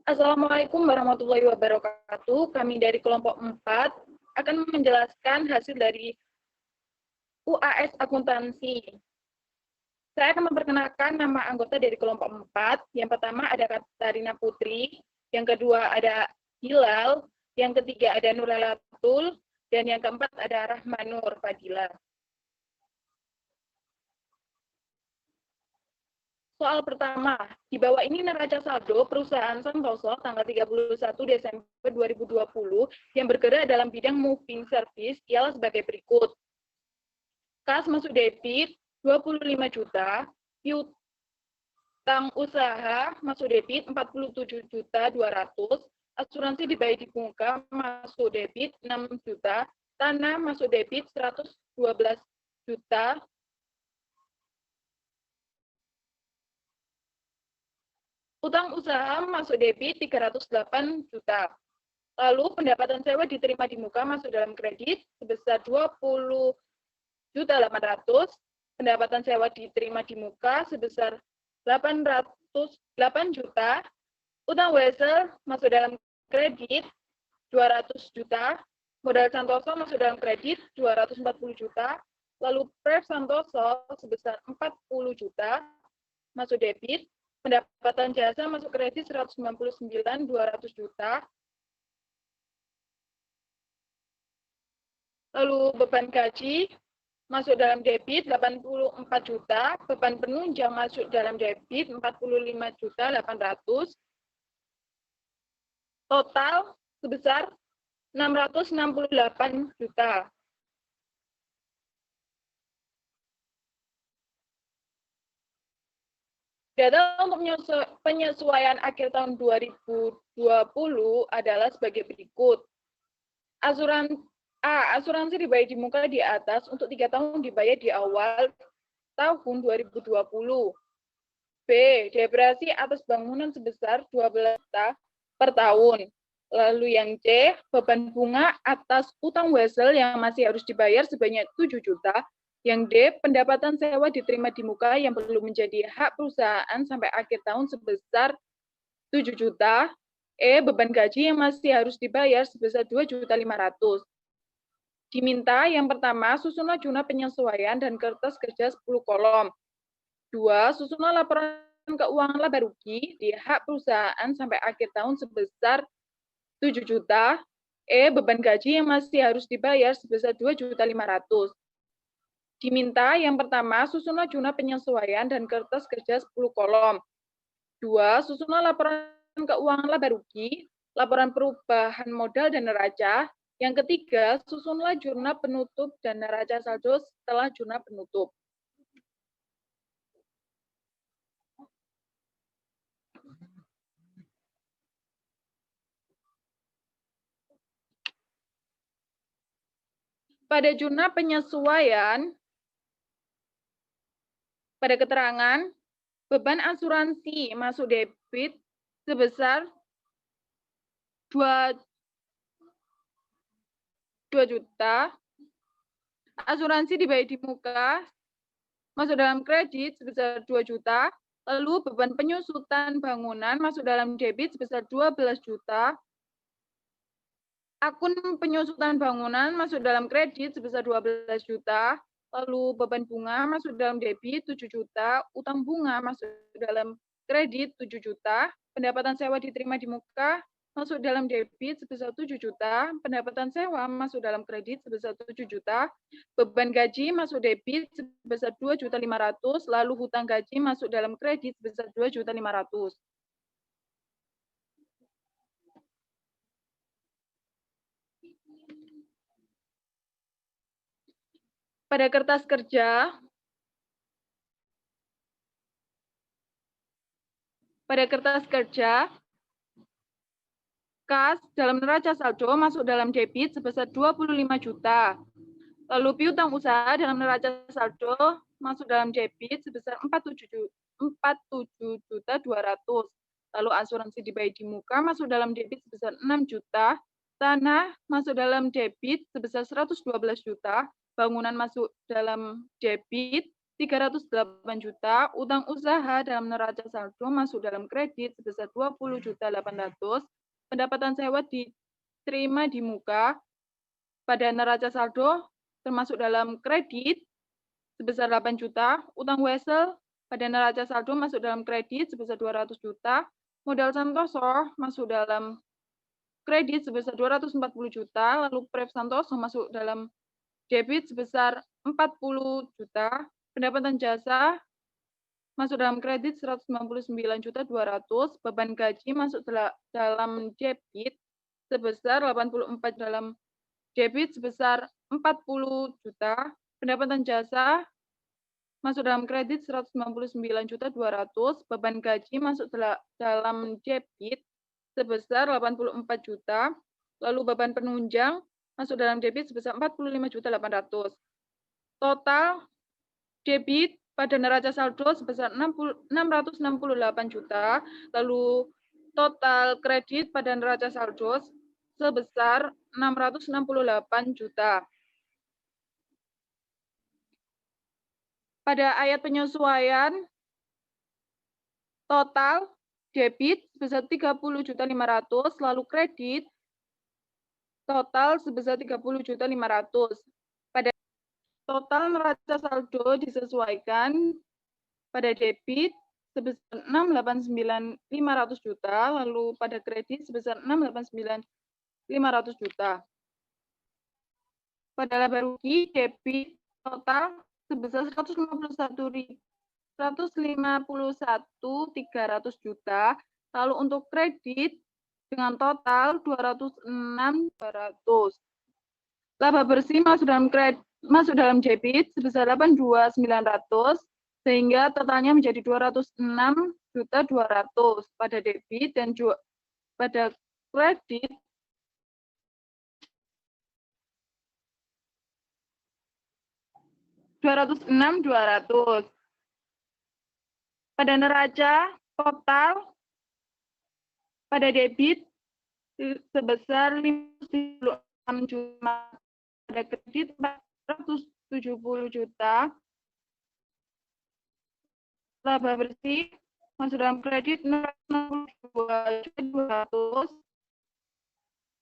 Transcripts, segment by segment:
Assalamualaikum warahmatullahi wabarakatuh. Kami dari kelompok 4 akan menjelaskan hasil dari UAS Akuntansi. Saya akan memperkenalkan nama anggota dari kelompok 4. Yang pertama ada Katarina Putri, yang kedua ada Hilal, yang ketiga ada Nuralatul, dan yang keempat ada Rahmanur Fadila. Soal pertama, di bawah ini neraca saldo perusahaan Santoso tanggal 31 Desember 2020 yang bergerak dalam bidang moving service ialah sebagai berikut. Kas masuk debit 25 juta, piutang usaha masuk debit 47.200.000, asuransi dibayar di muka masuk debit 6 juta, tanah masuk debit 112 juta, utang usaha masuk debit 308 juta. Lalu pendapatan sewa diterima di muka masuk dalam kredit sebesar 20.800.000, pendapatan sewa diterima di muka sebesar 808 juta, utang wesel masuk dalam kredit 200 juta, modal Santoso masuk dalam kredit 240 juta, lalu pref Santoso sebesar 40 juta masuk debit, pendapatan jasa masuk kredit 199.200 juta. Lalu beban gaji masuk dalam debit 84 juta, beban penunjang masuk dalam debit 45.800. Total sebesar 668 juta. Data untuk penyesuaian akhir tahun 2020 adalah sebagai berikut. Asuransi dibayar di muka di atas untuk 3 tahun dibayar di awal tahun 2020. B. Depresiasi atas bangunan sebesar 12 juta per tahun. Lalu yang C. Beban bunga atas utang wesel yang masih harus dibayar sebanyak 7 juta. Yang D, pendapatan sewa diterima di muka yang perlu menjadi hak perusahaan sampai akhir tahun sebesar 7 juta. E, beban gaji yang masih harus dibayar sebesar 2.500.000. Diminta yang pertama, susunlah jurnal penyesuaian dan kertas kerja 10 kolom. 2, susunlah laporan keuangan laba rugi di hak perusahaan sampai akhir tahun sebesar 7 juta. E, beban gaji yang masih harus dibayar sebesar 2.500.000. Diminta yang pertama, susunlah jurnal penyesuaian dan kertas kerja 10 kolom. 2, susunlah laporan keuangan laba rugi, laporan perubahan modal dan neraca. Yang ketiga, susunlah jurnal penutup dan neraca saldo setelah jurnal penutup. Pada jurnal penyesuaian, pada keterangan, beban asuransi masuk debit sebesar 2 juta, asuransi dibayar di muka masuk dalam kredit sebesar 2 juta, lalu beban penyusutan bangunan masuk dalam debit sebesar 12 juta, akun penyusutan bangunan masuk dalam kredit sebesar 12 juta, lalu beban bunga masuk dalam debit 7 juta, utang bunga masuk dalam kredit 7 juta, pendapatan sewa diterima di muka masuk dalam debit sebesar 7 juta, pendapatan sewa masuk dalam kredit sebesar 7 juta, beban gaji masuk debit sebesar 2.500.000, lalu hutang gaji masuk dalam kredit sebesar 2.500.000. Pada kertas kerja, kas dalam neraca saldo masuk dalam debit sebesar 25 juta. Lalu piutang usaha dalam neraca saldo masuk dalam debit sebesar 47.200.000. Lalu asuransi dibayar di muka masuk dalam debit sebesar 6 juta. Tanah masuk dalam debit sebesar 112 juta. Bangunan masuk dalam debit 308 juta, utang usaha dalam neraca saldo masuk dalam kredit sebesar 20.800.000, pendapatan sewa diterima di muka pada neraca saldo termasuk dalam kredit sebesar 8 juta, utang wesel pada neraca saldo masuk dalam kredit sebesar 200 juta, modal Santoso masuk dalam kredit sebesar 240 juta, lalu Pref Santoso masuk dalam debit sebesar 40 juta, pendapatan jasa masuk dalam kredit 199.200.000, beban gaji masuk dalam debit sebesar 84 dalam debit sebesar 40 juta, pendapatan jasa masuk dalam kredit 199.200.000, beban gaji masuk dalam debit sebesar 84 juta, lalu beban penunjang masuk dalam debit sebesar 45.800.000. Total debit pada neraca saldo sebesar 668 juta, lalu total kredit pada neraca saldo sebesar 668 juta. Pada ayat penyesuaian, total debit sebesar 30.500.000, lalu kredit total sebesar 30.500.000. Pada total neraca saldo disesuaikan pada debit sebesar 689.500 juta, lalu pada kredit sebesar 689.500 juta. Pada laba rugi debit total sebesar 151.300 juta, lalu untuk kredit dengan total 206.200. Laba bersih masuk dalam debit sebesar 82.900, sehingga totalnya menjadi 206.200 pada debit, dan pada kredit $206.200. Pada neraca total pada debit sebesar 56 juta, pada kredit 470 juta. Laba bersih masuk dalam kredit 62.200,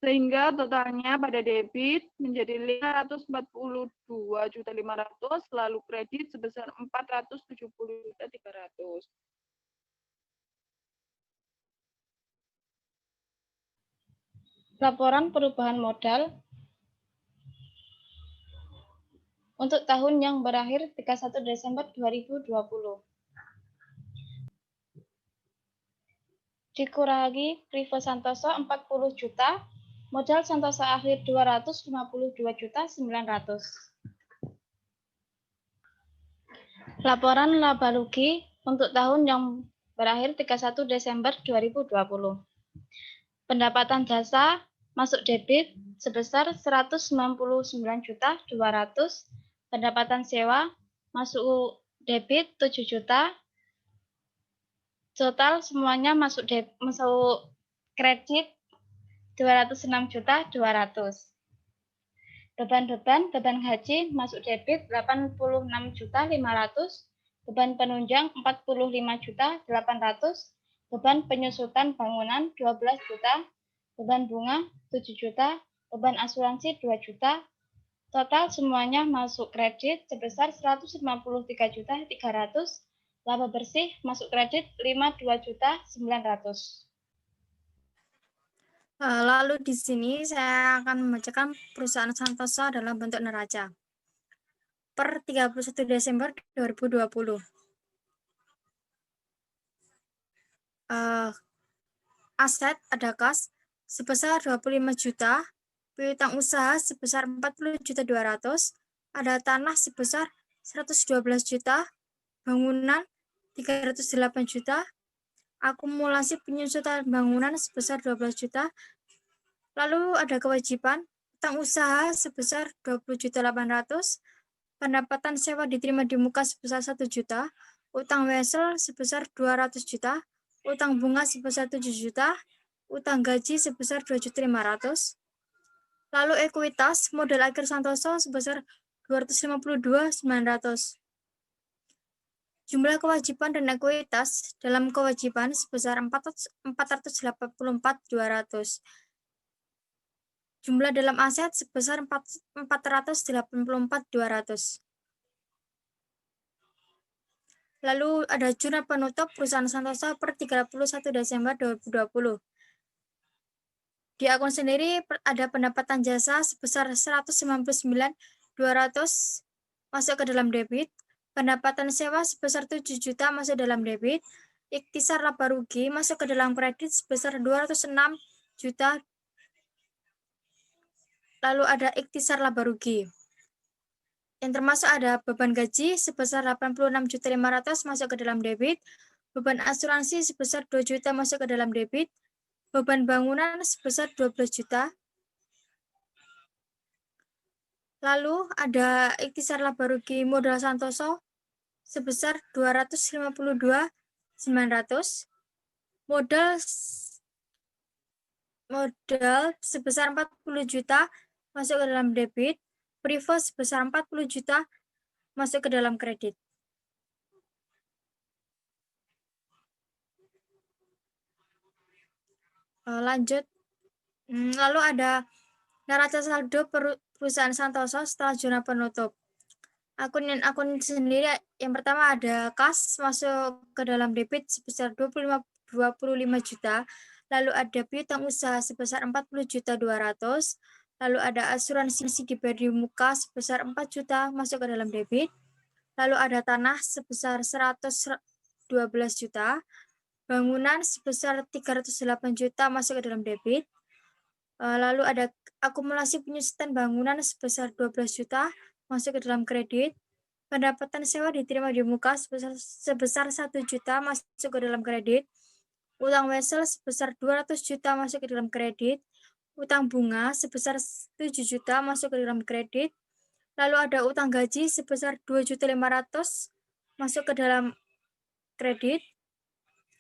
sehingga totalnya pada debit menjadi 542.500.000, lalu kredit sebesar 470.300.000. Laporan perubahan modal untuk tahun yang berakhir 31 Desember 2020. Dikurangi Privo Santoso 40 juta, modal Santoso akhir 252.900.000. Laporan laba rugi untuk tahun yang berakhir 31 Desember 2020. Pendapatan jasa masuk debit sebesar 199.200.000, pendapatan sewa masuk debit 7 juta. Total semuanya masuk kredit 206.200.000. Beban gaji masuk debit 86.500.000, beban penunjang 45.800.000, beban penyusutan bangunan 12 juta, beban bunga 7 juta, beban asuransi 2 juta. Total semuanya masuk kredit sebesar 153.300.000. Laba bersih masuk kredit 52.900.000. Lalu di sini saya akan membacakan perusahaan Santoso dalam bentuk neraca. Per 31 Desember 2020. Aset ada kas sebesar 25 juta, piutang usaha sebesar 40.200.000, ada tanah sebesar 112 juta, bangunan 308 juta, akumulasi penyusutan bangunan sebesar 12 juta, lalu ada kewajiban utang usaha sebesar 20.800.000, pendapatan sewa diterima di muka sebesar 1 juta, utang wesel sebesar 200 juta, utang bunga sebesar 7 juta, utang gaji sebesar 2.500.000, lalu ekuitas modal akhir Santoso sebesar 252.900. Jumlah kewajiban dan ekuitas dalam kewajiban sebesar 484.200. Jumlah dalam aset sebesar 484.200. Lalu ada jurnal penutup perusahaan Santosa per 31 Desember 2020. Di akun sendiri ada pendapatan jasa sebesar 199.200 masuk ke dalam debit, pendapatan sewa sebesar 7 juta masuk dalam debit, ikhtisar laba rugi masuk ke dalam kredit sebesar 206 juta, lalu ada ikhtisar laba rugi. Yang termasuk ada beban gaji sebesar 86.500 masuk ke dalam debit, beban asuransi sebesar 2 juta masuk ke dalam debit, beban bangunan sebesar 12 juta. Lalu ada ikhtisar laba rugi modal Santoso sebesar 252.900, modal sebesar 40 juta masuk ke dalam debit, privo sebesar 40 juta masuk ke dalam kredit. Lanjut. Lalu ada neraca saldo perusahaan Santoso setelah zona penutup. Akun sendiri yang pertama ada kas masuk ke dalam debit sebesar 25 juta, lalu ada piutang usaha sebesar 40.200, lalu ada asuransi dibayar di muka sebesar 4 juta masuk ke dalam debit, lalu ada tanah sebesar 112 juta, bangunan sebesar 308 juta masuk ke dalam debit, lalu ada akumulasi penyusutan bangunan sebesar 12 juta masuk ke dalam kredit, pendapatan sewa diterima di muka sebesar 1 juta masuk ke dalam kredit, utang wesel sebesar 200 juta masuk ke dalam kredit, utang bunga sebesar 7 juta masuk ke dalam kredit, lalu ada utang gaji sebesar 2.500.000 masuk ke dalam kredit,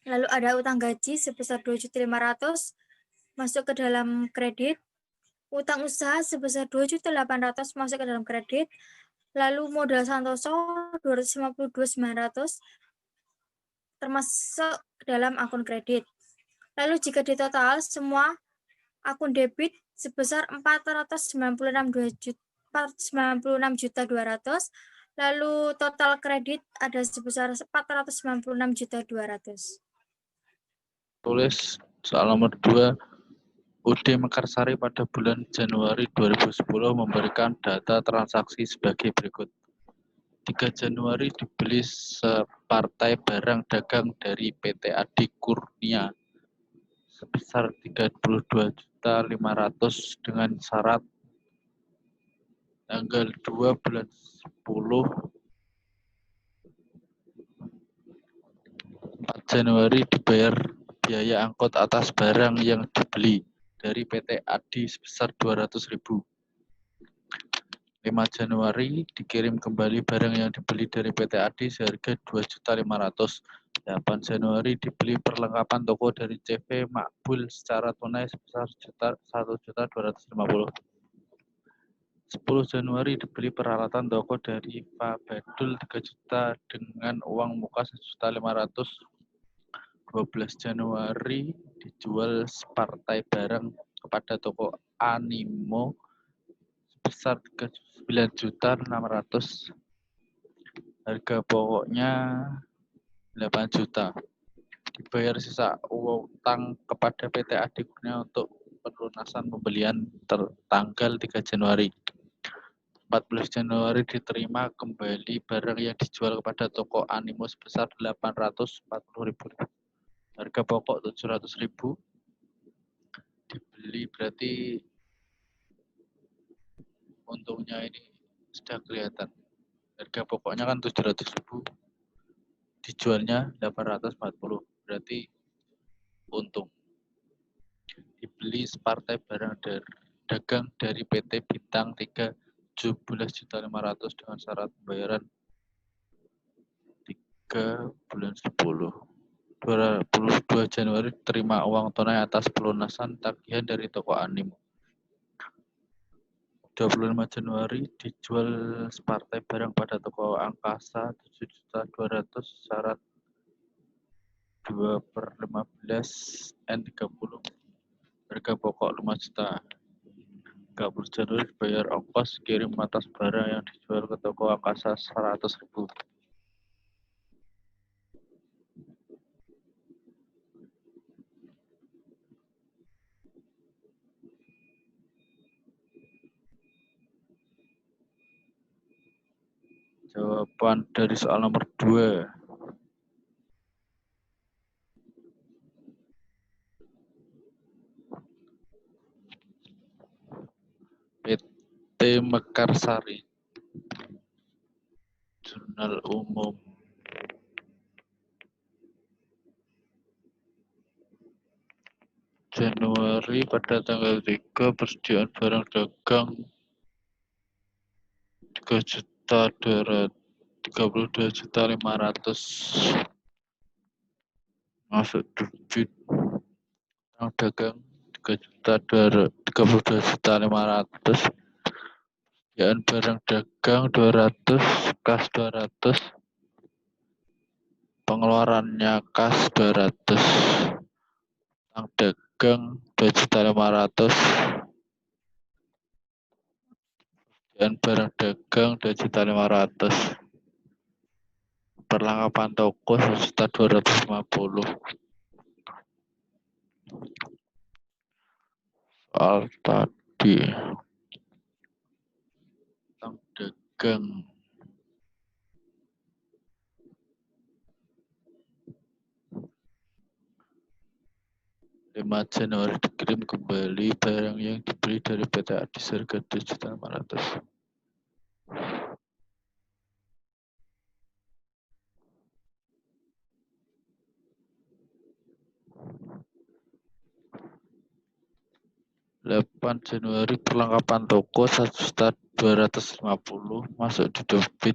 lalu ada utang gaji sebesar 2.500.000 masuk ke dalam kredit, utang usaha sebesar 2.800.000 masuk ke dalam kredit, lalu modal Santoso 252.900 termasuk dalam akun kredit. Lalu jika ditotal semua akun debit sebesar 496.200, lalu total kredit ada sebesar 496.200. Tulis soal nomor 2. UD Mekarsari pada bulan Januari 2010 memberikan data transaksi sebagai berikut. 3 Januari dibeli separtai barang dagang dari PT Adi Kurnia sebesar 32.500 dengan syarat tanggal 2 bulan 10 4 Januari dibayar biaya angkut atas barang yang dibeli dari PT Adi sebesar 200.000. 5 Januari dikirim kembali barang yang dibeli dari PT Adi seharga 2.500.000. 8 Januari dibeli perlengkapan toko dari CV Makbul secara tunai sebesar 1.250.000. 10 Januari dibeli peralatan toko dari Pak Badul 3 juta dengan uang muka 1.500.000. 12 Januari dijual separtai barang kepada toko Animo sebesar 9.600.000. Harga pokoknya 8 juta. Dibayar sisa utang kepada PT Adi Kurnia untuk pelunasan pembelian tertanggal 3 Januari. 14 Januari diterima kembali barang yang dijual kepada toko Animo sebesar 840.000. Harga pokok 700.000. Dibeli berarti untungnya ini sudah kelihatan. Harga pokoknya kan 700.000. Dijualnya 840. Berarti untung. Dibeli separtai barang dagang dari PT Bintang 3 17.500 dengan syarat pembayaran 3 bulan 10. 22 Januari terima uang tunai atas pelunasan tagihan dari toko Animo. 25 Januari dijual separtai barang pada toko angkasa 7.200.000 syarat 2/15 N30 harga pokok 5 juta. 30 Januari dibayar ongkos kirim atas barang yang dijual ke toko angkasa 100.000. Jawaban dari soal nomor 2. PT Mekarsari, Jurnal Umum. Januari pada tanggal 3 persediaan barang dagang 3.32.500 masuk debit barang dagang 3.32.500 persediaan barang dagang 200 kas 200 pengeluarannya kas 200 barang dagang 2.500.000 dan barang dagang 2.500.000 perlengkapan toko 1.250. Soal tadi tentang dagang lima Januari dikirim kembali barang yang dibeli dari PT Adi harga 2.500.000. Januari perlengkapan toko 1.250.000 masuk di debit.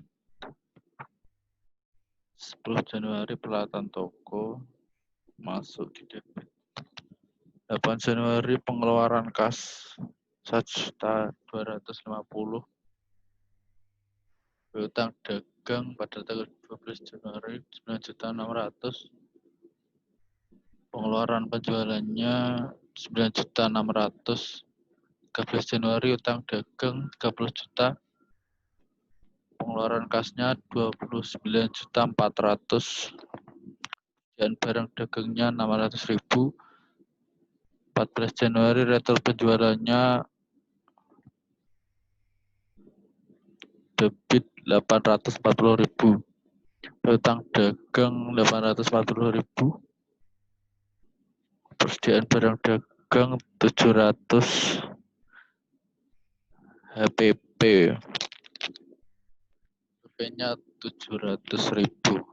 10 Januari peralatan toko masuk di debit. 8 Januari pengeluaran kas 1.250.000 utang dagang pada tanggal 12 Januari 9.600.000 pengeluaran penjualannya 9.600.000. 13 Januari utang dagang 30 juta pengeluaran kasnya 29.400.000 dan barang dagangnya 600.000. 14 Januari retur penjualannya debit 840.000 utang dagang 840.000 persediaan barang dagang 700 HPP HP-nya 700.000.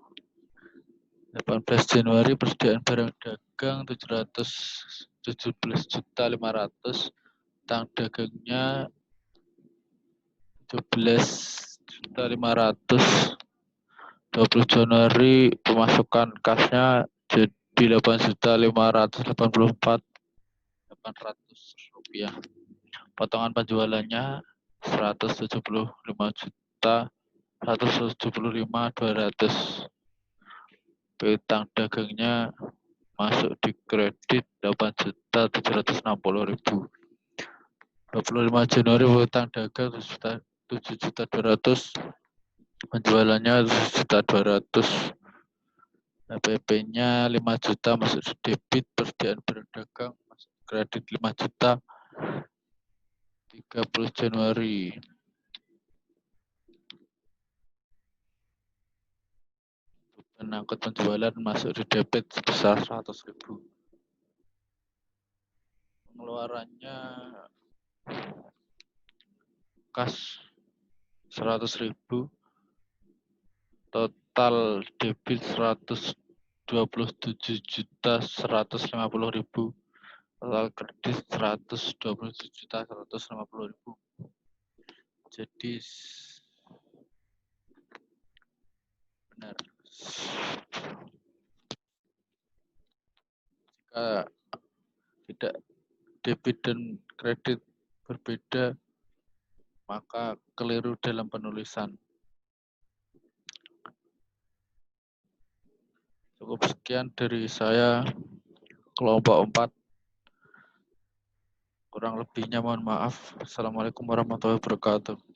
18 Januari persediaan barang dagang 717.500 utang dagangnya 17.500. 20 Januari pemasukan kasnya jadi 8.584.800 rupiah. Potongan penjualannya 175.200. Utang dagangnya masuk di kredit 8.760.000. 25 Januari utang dagang 7.200. Penjualannya 7.200. HPP-nya 5 juta masuk di debit. Persediaan barang dagang masuk kredit 5 juta. 30 Januari. Angkut penjualan masuk di debit sebesar 100.000. Pengeluarannya kas 100.000. Total debit 127.150.000. Total kredit 127.150.000. Jadi benar. Jika tidak debit dan kredit berbeda, maka keliru dalam penulisan. Cukup sekian dari saya, kelompok 4. Kurang lebihnya mohon maaf. Assalamualaikum warahmatullahi wabarakatuh.